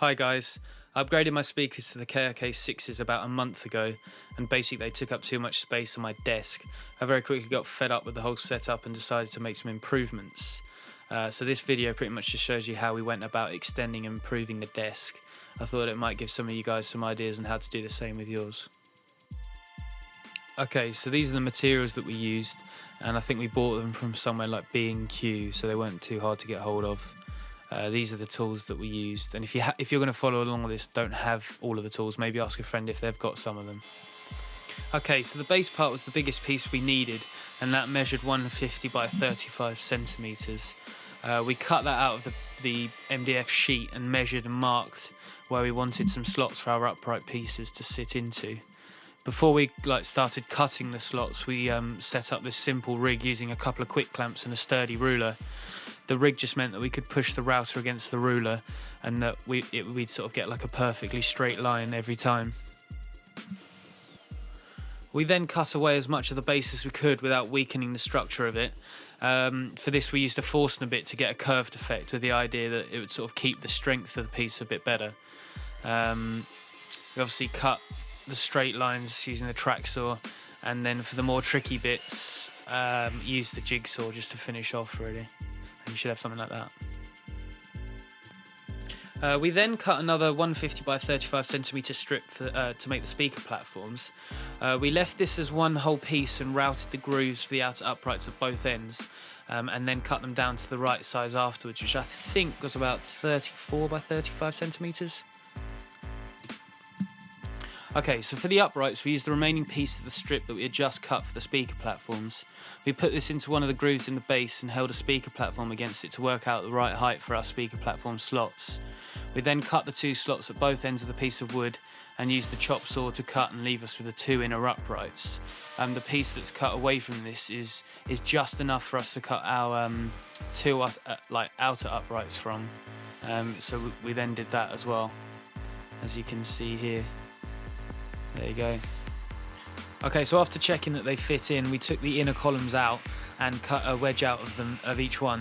Hi guys, I upgraded my speakers to the KRK6s about a month ago, and basically they took up too much space on my desk. I very quickly got fed up with the whole setup and decided to make some improvements. So this video pretty much just shows you how we went about extending and improving the desk. I thought it might give some of you guys some ideas on how to do the same with yours. Okay, so these are the materials that we used, and I think we bought them from somewhere like B&Q, so they weren't too hard to get hold of. These are the tools that we used, and if you're going to follow along with this, don't have all of the tools, maybe ask a friend if they've got some of them. Okay, so the base part was the biggest piece we needed, and that measured 150 by 35 centimeters. We cut that out of the MDF sheet and measured and marked where we wanted some slots for our upright pieces to sit into. Before we started cutting the slots, we set up this simple rig using a couple of quick clamps and a sturdy ruler. The rig just meant that we could push the router against the ruler, and that we'd sort of get like a perfectly straight line every time. We then cut away as much of the base as we could without weakening the structure of it. For this we used a Forstner bit to get a curved effect, with the idea that it would sort of keep the strength of the piece a bit better. We obviously cut the straight lines using the track saw, and then for the more tricky bits use the jigsaw just to finish off really, and you should have something like that. We then cut another 150 by 35 centimeter strip to make the speaker platforms. We left this as one whole piece and routed the grooves for the outer uprights at both ends, and then cut them down to the right size afterwards, which I think was about 34 by 35 centimeters. Okay, so for the uprights we used the remaining piece of the strip that we had just cut for the speaker platforms. We put this into one of the grooves in the base and held a speaker platform against it to work out the right height for our speaker platform slots. We then cut the two slots at both ends of the piece of wood and used the chop saw to cut and leave us with the two inner uprights. The piece that's cut away from this is just enough for us to cut our two outer uprights from. So we then did that as well, as you can see here. There you go. Okay, so after checking that they fit in, we took the inner columns out and cut a wedge out of each one.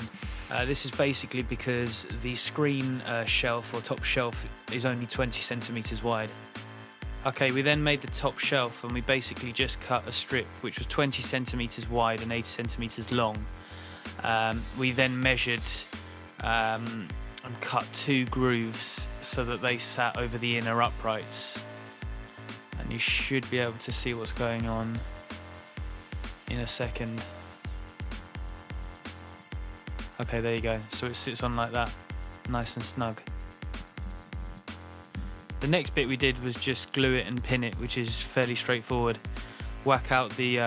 This is basically because the screen shelf or top shelf is only 20 centimeters wide. Okay, we then made the top shelf and we basically just cut a strip which was 20 centimeters wide and 80 centimeters long. We then measured and cut two grooves so that they sat over the inner uprights. And you should be able to see what's going on in a second. Okay, there you go. So it sits on like that, nice and snug. The next bit we did was just glue it and pin it, which is fairly straightforward. Whack out the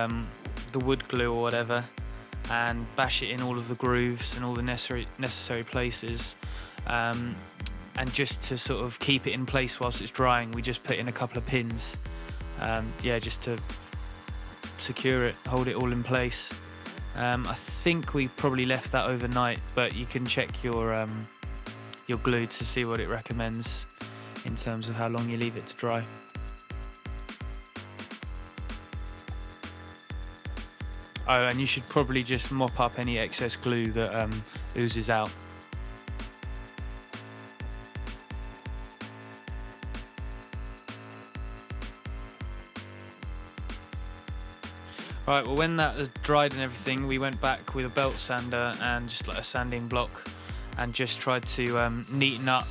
wood glue or whatever, and bash it in all of the grooves and all the necessary places. And just to sort of keep it in place whilst it's drying, we just put in a couple of pins, just to secure it, hold it all in place. I think we probably left that overnight, but you can check your glue to see what it recommends in terms of how long you leave it to dry. Oh, and you should probably just mop up any excess glue that oozes out. Right, well when that has dried and everything, we went back with a belt sander and just like a sanding block and just tried to neaten up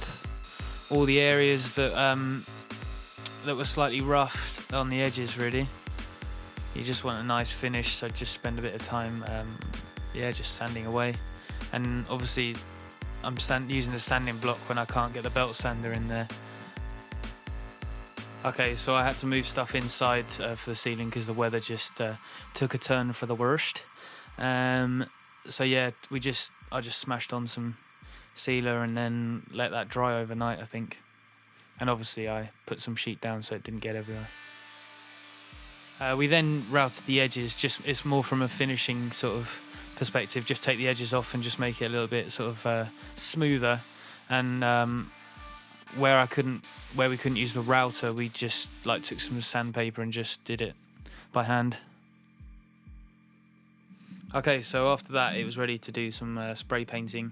all the areas that were slightly rough on the edges really. You just want a nice finish, so just spend a bit of time just sanding away. And obviously I'm using the sanding block when I can't get the belt sander in there. Okay, so I had to move stuff inside for the ceiling because the weather just took a turn for the worst. So yeah, I just smashed on some sealer and then let that dry overnight, I think. And obviously I put some sheet down so it didn't get everywhere. We then routed the edges. It's more from a finishing sort of perspective. Just take the edges off and just make it a little bit sort of smoother. And where we couldn't use the router, we just took some sandpaper and just did it by hand. Okay, so after that it was ready to do some spray painting.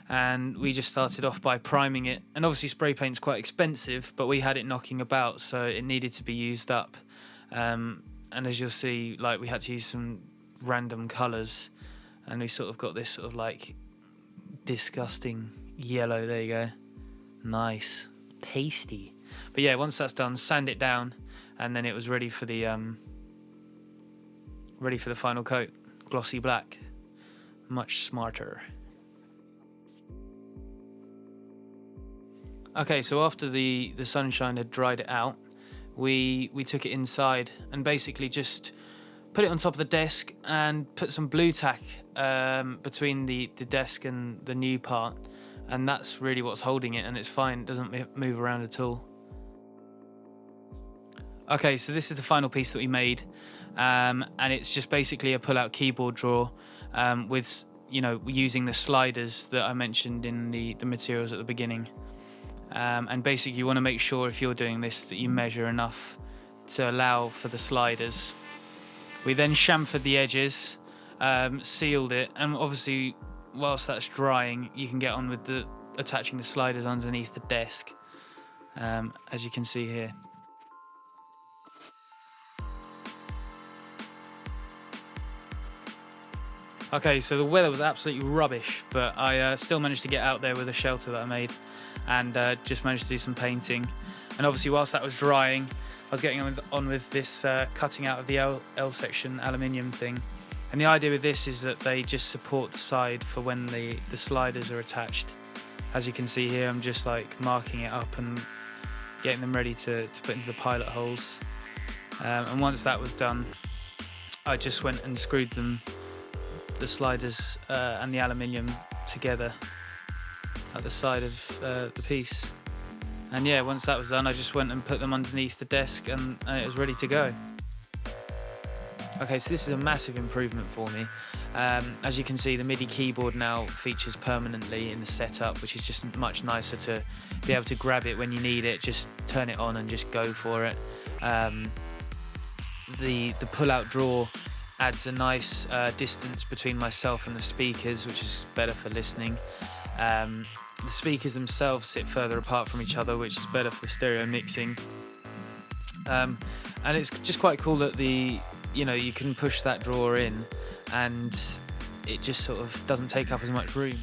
and we just started off by priming it. And obviously spray paint's quite expensive, but we had it knocking about, so it needed to be used up. And as you'll see, like, we had to use some random colours, and we sort of got this sort of like disgusting yellow. There you go. Nice, tasty. But yeah, once that's done, sand it down, and then it was ready for the final coat. Glossy black, much smarter. Okay, so after the sunshine had dried it out, we took it inside and basically just put it on top of the desk and put some blue tack between the desk and the new part, and that's really what's holding it, and it's fine, it doesn't move around at all. Okay, so this is the final piece that we made, and it's just basically a pull-out keyboard drawer with, you know, using the sliders that I mentioned in the materials at the beginning. And basically you want to make sure, if you're doing this, that you measure enough to allow for the sliders. We then chamfered the edges, sealed it, and obviously whilst that's drying you can get on with attaching the sliders underneath the desk, as you can see here. Okay, so the weather was absolutely rubbish, but I still managed to get out there with a shelter that I made, and just managed to do some painting. And obviously whilst that was drying, I was getting on with this cutting out of the L section aluminium thing. And the idea with this is that they just support the side for when the sliders are attached. As you can see here, I'm just like marking it up and getting them ready to put into the pilot holes. And once that was done, I just went and screwed the sliders and the aluminium together at the side of the piece. And yeah, once that was done, I just went and put them underneath the desk, and it was ready to go. Okay, so this is a massive improvement for me. As you can see, the MIDI keyboard now features permanently in the setup, which is just much nicer to be able to grab it when you need it, just turn it on and just go for it. The pull-out drawer adds a nice distance between myself and the speakers, which is better for listening. The speakers themselves sit further apart from each other, which is better for stereo mixing. And it's just quite cool that you can push that drawer in and it just sort of doesn't take up as much room.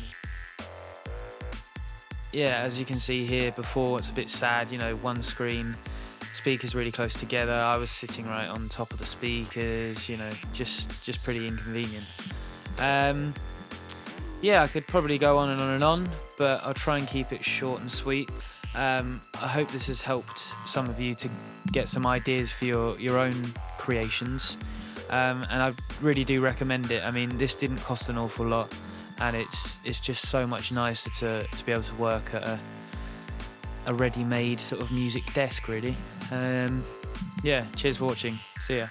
Yeah, as you can see here, before it's a bit sad, one screen, speakers really close together. I was sitting right on top of the speakers, just pretty inconvenient. Yeah, I could probably go on and on and on, but I'll try and keep it short and sweet. I hope this has helped some of you to get some ideas for your own creations, and I really do recommend it. I mean, this didn't cost an awful lot, and it's just so much nicer to be able to work at a ready-made sort of music desk, really. Yeah, cheers for watching. See ya.